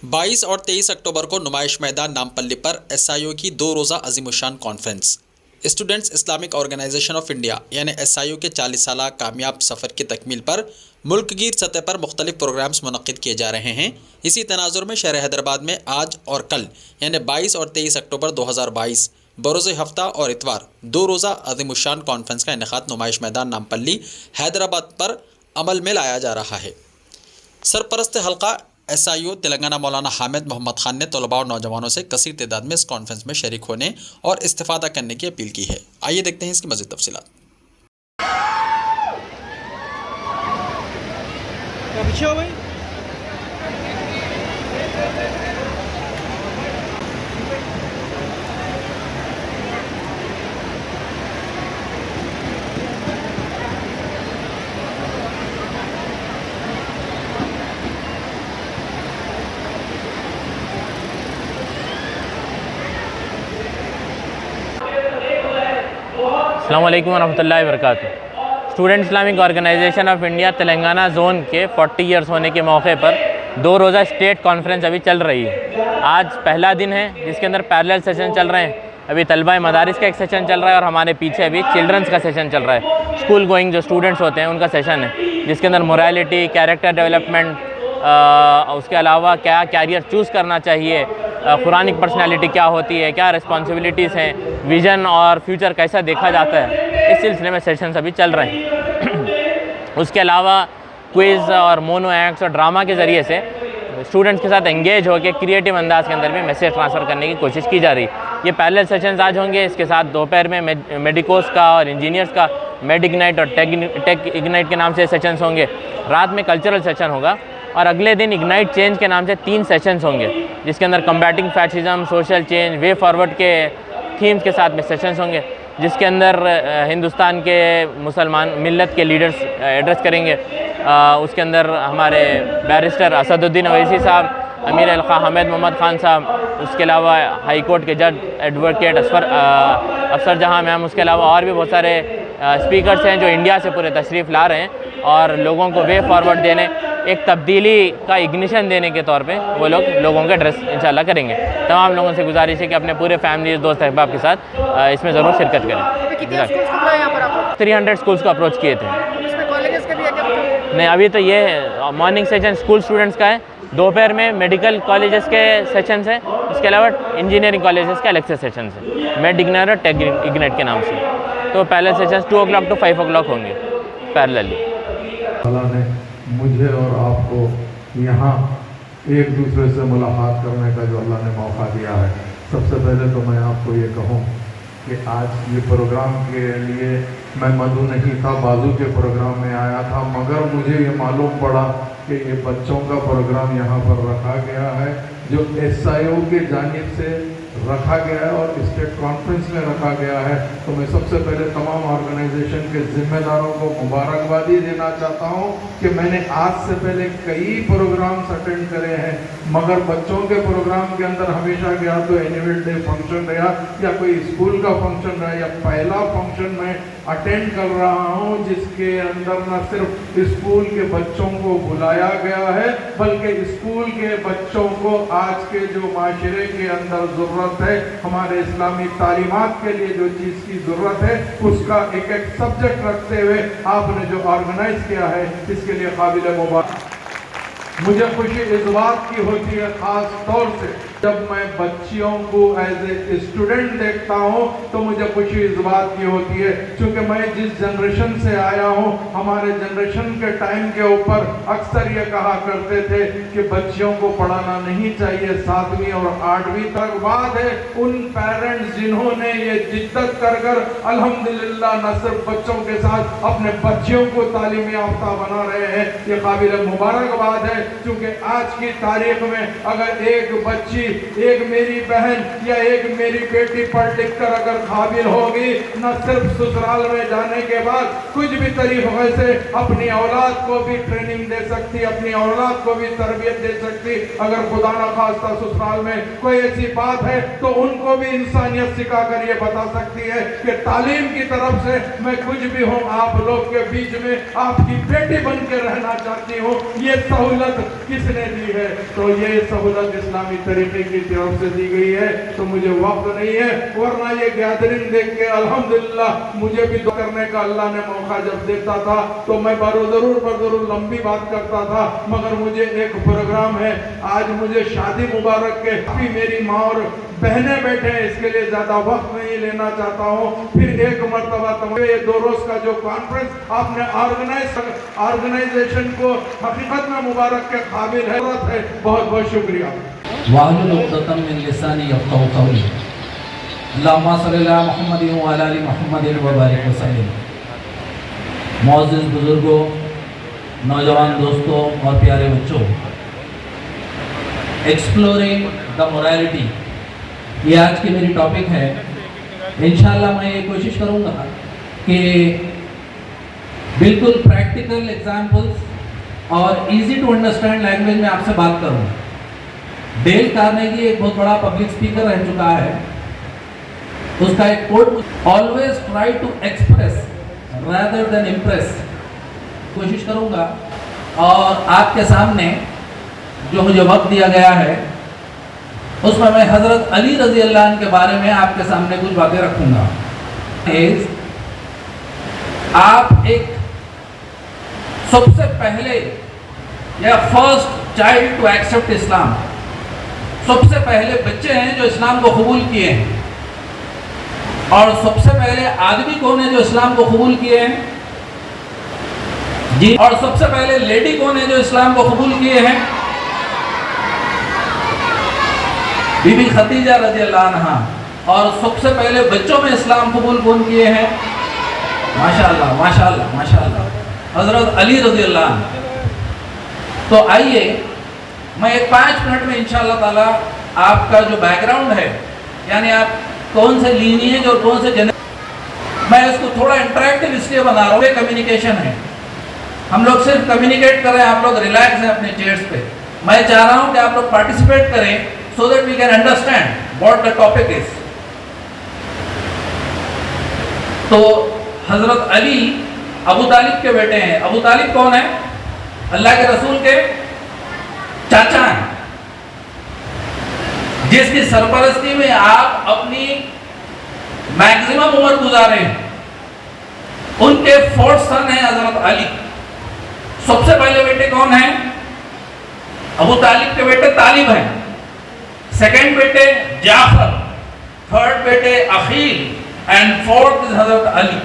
22 और 23 अक्टूबर को नुमाइश मैदान नामपल्ली पर एसआईओ की 2 रोज़ा अजीमुशान conference students Islamic organisation of India यानी एसआईओ के 40 साल कामयाब सफ़र की तकमील पर मुल्क गिर सतह पर मुख्तलिफ प्रोग्राम्स मुनक्किद किए जा रहे हैं। इसी तनाजुर में शहर हैदराबाद में आज और कल यानी 22 और 23 अक्टूबर 2022 बरोज़ हफ्ता और इतवार 2 रोज़ा अजीमुशान कॉन्फ्रेंस का इनेकाद नुमाइश मैदान नामपल्ली हैदराबाद पर अमल में लाया जा रहा है। सरपरस्त हल्का एसआईओ तेलंगाना मौलाना हामिद मोहम्मद खान ने तलबा और नौजवानों से कसीर तादाद में इस कॉन्फ्रेंस में शरीक होने और इस्तिफादा करने की अपील की है। आइए देखते हैं इसकी मज़ीद तफसीलात। अस्सलामु अलैकुम वरहमतुल्लाहि वबरकातुहू। Student Islamic organisation of India Telangana zone के 40 ईयर्स होने के मौके पर 2 रोज़ा स्टेट कॉन्फ्रेंस अभी चल रही है। आज पहला दिन है जिसके अंदर पैरेलल सेशन चल रहे हैं। अभी तलबा मदारिस का एक सेशन चल रहा है और हमारे पीछे अभी चिल्ड्रंस का सेशन चल रहा है। स्कूल गोइंग जो स्टूडेंट्स होते हैं उनका सेशन है जिसके अंदर मोरालिटी, कैरेक्टर डेवलपमेंट, उसके अलावा क्या कैरियर चूज़ करना चाहिए, कुरानिक पर्सनालिटी क्या होती है, क्या रिस्पॉन्सिबिलिटीज़ हैं, विज़न और फ्यूचर कैसा देखा जाता है, इस सिलसिले में सेशंस अभी चल रहे हैं। उसके अलावा क्विज़ और मोनो एक्ट्स और ड्रामा के ज़रिए से स्टूडेंट्स के साथ एंगेज होकर क्रिएटिव अंदाज के अंदर भी मैसेज ट्रांसफ़र करने की कोशिश की जा रही है। ये पैरेलल सेशंस आज होंगे। इसके साथ दोपहर में मेडिकोस का और इंजीनियर्स का मेड इग्नाइट और टेक इग्नाइट के नाम से सेशंस होंगे। रात में कल्चरल सेशन होगा और अगले दिन इग्नाइट चेंज के नाम से 3 सेशंस होंगे जिसके अंदर combating fascism, social change, way forward के थीम्स के साथ में सेशंस होंगे जिसके अंदर हिंदुस्तान के मुसलमान मिल्लत के लीडर्स एड्रेस करेंगे। उसके अंदर हमारे बैरिस्टर असदुद्दीन अवैसी साहब, अमीर अलका हामिद मोहम्मद खान साहब, उसके अलावा हाई कोर्ट के जज एडवोकेट अफसर जहां मैम, उसके अलावा और भी बहुत सारे स्पीकर्स हैं जो इंडिया से पूरे तशरीफ़ ला रहे हैं और लोगों को वे फॉरवर्ड देने, एक तब्दीली का इग्निशन देने के तौर पे वो लोगों के एड्रेस इंशाल्लाह करेंगे। तमाम लोगों से गुजारिश है कि अपने पूरे फैमिली, दोस्त अहबाब के साथ इसमें ज़रूर शिरकत करें। 300 स्कूल्स को अप्रोच किए थे। नहीं, अभी तो ये मॉर्निंग सेशन स्कूल स्टूडेंट्स का है, दोपहर में मेडिकल कॉलेजेस के सेशंस हैं, इसके अलावा इंजीनियरिंग कॉलेजेस के अलग से सेशंस हैं, मेड इग्नाइट और टेक इग्नाइट के नाम से। तो पहले सेशंस 2 o'clock to 5 o'clock होंगे पैरेलली। अल्लाह ने मुझे और आपको यहाँ एक दूसरे से मुलाकात करने का जो अल्लाह ने मौका दिया है, सबसे पहले तो मैं आपको ये कहूँ कि आज ये प्रोग्राम के लिए मैं मधु नहीं था, बाजू के प्रोग्राम में आया था, मगर मुझे ये मालूम पड़ा कि ये बच्चों का प्रोग्राम यहाँ पर रखा गया है जो एसआईओ के जानिब से रखा गया है और स्टेट कॉन्फ्रेंस में रखा गया है। तो मैं सबसे पहले तमाम ऑर्गेनाइजेशन के जिम्मेदारों को मुबारकबादी देना चाहता हूँ कि मैंने आज से पहले कई प्रोग्राम्स अटेंड करे हैं, मगर बच्चों के प्रोग्राम के अंदर हमेशा गया तो एनुअल डे फंक्शन रहा या कोई स्कूल का फंक्शन रहा या पहला फंक्शन मैं अटेंड कर रहा हूँ जिसके अंदर न सिर्फ स्कूल के बच्चों को बुलाया गया है बल्कि स्कूल के बच्चों को आज के जो माशरे के अंदर ज़रूरत है, हमारे इस्लामी तालीमात के लिए जो चीज़ की ज़रूरत है उसका एक सब्जेक्ट रखते हुए आपने जो ऑर्गेनाइज किया है, इसके लिए काबिल मुबारक। मुझे खुशी इस बात की होती है ख़ास तौर से जब मैं बच्चियों को एज ए स्टूडेंट देखता हूँ तो मुझे खुशी इस बात की होती है क्योंकि मैं जिस जनरेशन से आया हूँ, हमारे जनरेशन के टाइम के ऊपर अक्सर ये कहा करते थे कि बच्चियों को पढ़ाना नहीं चाहिए, 7वीं और 8वीं तक। बाद है उन पेरेंट्स जिन्होंने ये जिद्दत कर अल्हम्दुलिल्लाह न सिर्फ बच्चों के साथ अपने बच्चियों को तालीम याफ्ता बना रहे हैं, ये काबिल मुबारकबाद है क्योंकि आज की तारीख में अगर एक बच्ची एक मेरी बहन या एक मेरी बेटी पढ़ लिख कर अगर काबिल होगी, न सिर्फ ससुराल में जाने के बाद कुछ भी तरीके से अपनी औलाद को भी ट्रेनिंग दे सकती, अपनी औलाद को भी तरबियत दे सकती। अगर खुदा न खास्ता ससुराल में कोई ऐसी बात है तो उनको भी इंसानियत सिखा कर ये बता सकती है कि तालीम की तरफ से मैं कुछ भी हूँ, आप लोग के बीच में आपकी बेटी बन के रहना चाहती हूँ। ये सहूलत किसने दी है? तो ये सहूलत इस्लामी तरीके की तरफ से दी गई है। तो मुझे वक्त नहीं है, वरना ये गैदरिंग देख के अल्हम्दुलिल्लाह मुझे भी दुआ करने का अल्लाह ने मौका जब देता था तो मैं जरूर लंबी बात करता था, मगर मुझे एक प्रोग्राम है, आज मुझे शादी मुबारक के अभी मेरी माँ और बहने बैठे हैं, इसके लिए ज्यादा वक्त नहीं लेना चाहता हूँ। फिर एक मरतबा ये 2 रोज का जो कॉन्फ्रेंस आपने ऑर्गेनाइजेशन को हकीकत में मुबारक के काबिल है। बहुत बहुत शुक्रिया। वाहुल उक़दतम मिन लिसानी यफ़क़हू क़ौली। अल्लाहुम्मा सल्लि अला मुहम्मदिन व अला आलि मुहम्मदिन व बारिक वसल्लिम। मुअज़्ज़िज़ बुजुर्गों, नौजवान दोस्तों और प्यारे बच्चों, एक्सप्लोरिंग द मोरालिटी, ये आज की मेरी टॉपिक है। इंशाल्लाह मैं ये कोशिश करूँगा कि बिल्कुल प्रैक्टिकल एग्जाम्पल्स और इजी टू अंडरस्टैंड लैंग्वेज में आपसे बात करूँ। डेल कार्नेगी एक बहुत बड़ा पब्लिक स्पीकर रह चुका है, उसका एक quote, always try to express rather than impress. कोशिश करूँगा और आपके सामने जो मुझे वक्त दिया गया है उसमें मैं हज़रत अली रज़ी अल्लाह अन्हु के बारे में आपके सामने कुछ बातें रखूँगा। आप एक सबसे पहले या first child to accept Islam, सबसे पहले बच्चे हैं जो इस्लाम को कबूल किए हैं। और सबसे पहले आदमी कौन है जो इस्लाम को कबूल किए हैं? जी। और सबसे पहले लेडी कौन है जो इस्लाम को कबूल किए हैं? बीबी खदीजा रज़ी अल्लाह अन्हा। और सबसे पहले बच्चों में इस्लाम कबूल कौन किए हैं? माशाअल्लाह माशाअल्लाह माशाअल्लाह, हज़रत अली रज़ी अल्लाह अन्हु। तो आइए मैं एक 5 मिनट में इंशाअल्लाह ताला आपका जो बैकग्राउंड है, यानी आप कौन से लीनिएज और कौन से मैं इसको थोड़ा इंटरेक्टिव इसलिए बना रहा हूँ, कम्युनिकेशन है, हम लोग सिर्फ कम्युनिकेट करें, आप लोग रिलैक्स हैं अपने चेयर्स पे। मैं चाह रहा हूँ कि आप लोग पार्टिसिपेट करें so that we can understand what the topic is। तो हजरत अली अबू तालिब के बेटे हैं। अबू तालिब कौन है? अल्लाह के रसूल के चाचा हैं, जिसकी सरपरस्ती में आप अपनी मैक्सिमम उम्र गुजारे हैं। उनके 4th सन है हजरत अली। सबसे पहले बेटे कौन है? अबू तालिब के बेटे तालिब हैं, सेकंड बेटे जाफर, थर्ड बेटे Akhil and 4th is Hazrat Ali.